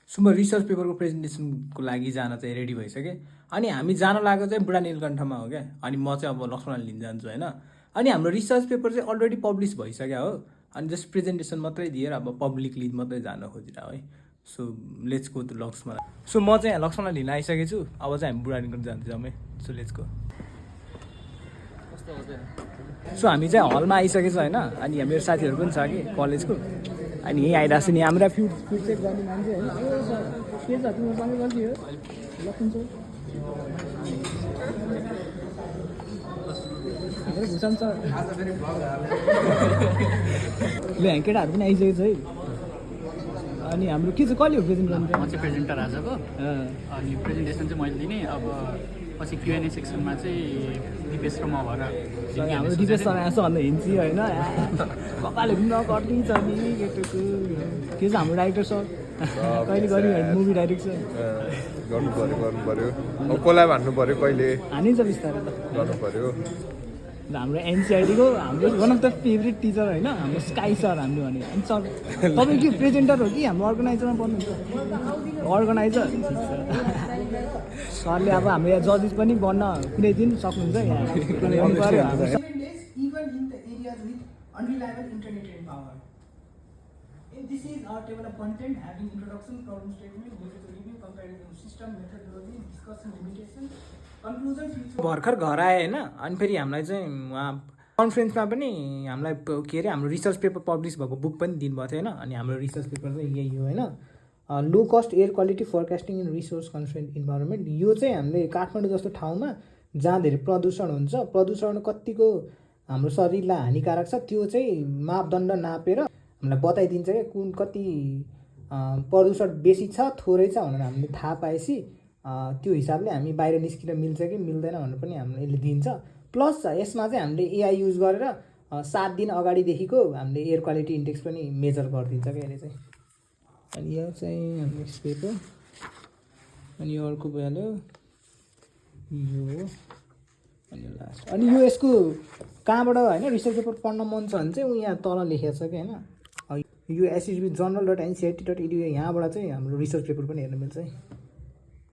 So म research पेपरको प्रेजेन्टेसनको लागि जान चाहिँ रेडी भइसकेँ। अनि हामी जान लागेको चाहिँ बुढा नीलकण्ठमा हो क्या। अनि म चाहिँ अब लक्ष्मणलाई लिन जान्छु होइन। अनि हाम्रो रिसर्च पेपर चाहिँ अलरेडी पब्लिस भइसक्यो हो। अनि जस्ट प्रेजेन्टेसन मात्रै दिएर अब पब्लिकली मात्रै जान खोजिरहेको है। So let's go to Laxman. So म चाहिँ लक्ष्मणलाई लिन आइसकेको छु। अब चाहिँ हामी बुढा नीलकण्ठ जान्छौँ है। So let's go. सो हामी चाहिँ हलमा आइसकेको छ होइन। अनि मेरो साथीहरू पनि छ कि कलेजको। अनि यहीँ आइरहेको छु नि हाम्रा फिड चेक गर्ने मान्छे होइन। के छ तिम्रो सँगै गल्ती हो लक्ष्मण सर भुषण सर ल यहाँ केटाहरू पनि आइसकेको छ है। अनि हाम्रो के चाहिँ कहिले हो प्रेजेन्ट गर्नु? म चाहिँ प्रेजेन्टर आजको। अनि प्रेजेन्टेसन चाहिँ मैले दिने। अब पछि क्युएनए सेक्सनमा चाहिँ दिपेश र म भएर हाम्रो दिपेश सर आएको छ भन्दा हिँड्छु होइन। कपाले पनि नकट्ने छ नि केटोको। के छ हाम्रो डाइरेक्टर सर कहिले गर्यो मुभी डाइरेक्सन गर्नु पर्यो अब कसलाई भन्नु पर्यो कहिले हानिन्छ बिस्तारै त गर्नु पर्यो। हाम्रो एनसिआइटीको हाम्रो one of the favourite teacher होइन हाम्रो स्काई सर हाम्रो भने। अनि सर तपाईँ के प्रेजेन्टर हो कि हाम्रो अर्गनाइजरमा पर्नुहुन्छ? अर्गनाइजर सरले अब हाम्रो यहाँ जजेस पनि बन्न कुनै दिन सक्नुहुन्छ यहाँ पऱ्यो हाम्रो। This is our table of content having introduction, problem statement, data review, comparison system, methodology, discussion, limitation, conclusion, future. भर्खर घर आए होइन। अनि फेरि हामीलाई चाहिँ उहाँ कन्फरेन्समा पनि हामीलाई के अरे हाम्रो रिसर्च पेपर पब्लिस भएको बुक पनि दिनुभएको थियो होइन। अनि हाम्रो रिसर्च पेपर चाहिँ यही हो होइन। Low cost air quality forecasting in resource constraint environment. यो चाहिँ हामीले काठमाडौँ जस्तो ठाउँमा जहाँ धेरै प्रदूषण हुन्छ, प्रदूषण कतिको हाम्रो शरीरलाई हानिकारक छ त्यो चाहिँ मापदण्ड नापेर हामीलाई बताइदिन्छ क्या कुन कति प्रदूषण बेसी छ थोरै छ भनेर हामीले थाहा पाएपछि त्यो हिसाबले हामी बाहिर निस्किन मिल्छ कि मिल्दैन भनेर पनि हामीले यसले दिन्छ। प्लस यसमा चाहिँ हामीले एआई युज गरेर 7 दिन अगाडिदेखिको हामीले एयर क्वालिटी इन्डेक्स पनि मेजर गरिदिन्छ क्या यसले चाहिँ। अनि यो चाहिँ हाम्रो पेपर। अनि यो अर्को भइहाल्यो यो। अनि लास्ट अनि यो यसको कहाँबाट होइन रिसर्च पेपर पढ्न मन छ भने चाहिँ ऊ यहाँ तल लेखेको छ कि होइन। यो SSB journal.ncit.edu यहाँबाट चाहिँ हाम्रो रिसर्च पेपर पनि हेर्न मिल्छ है।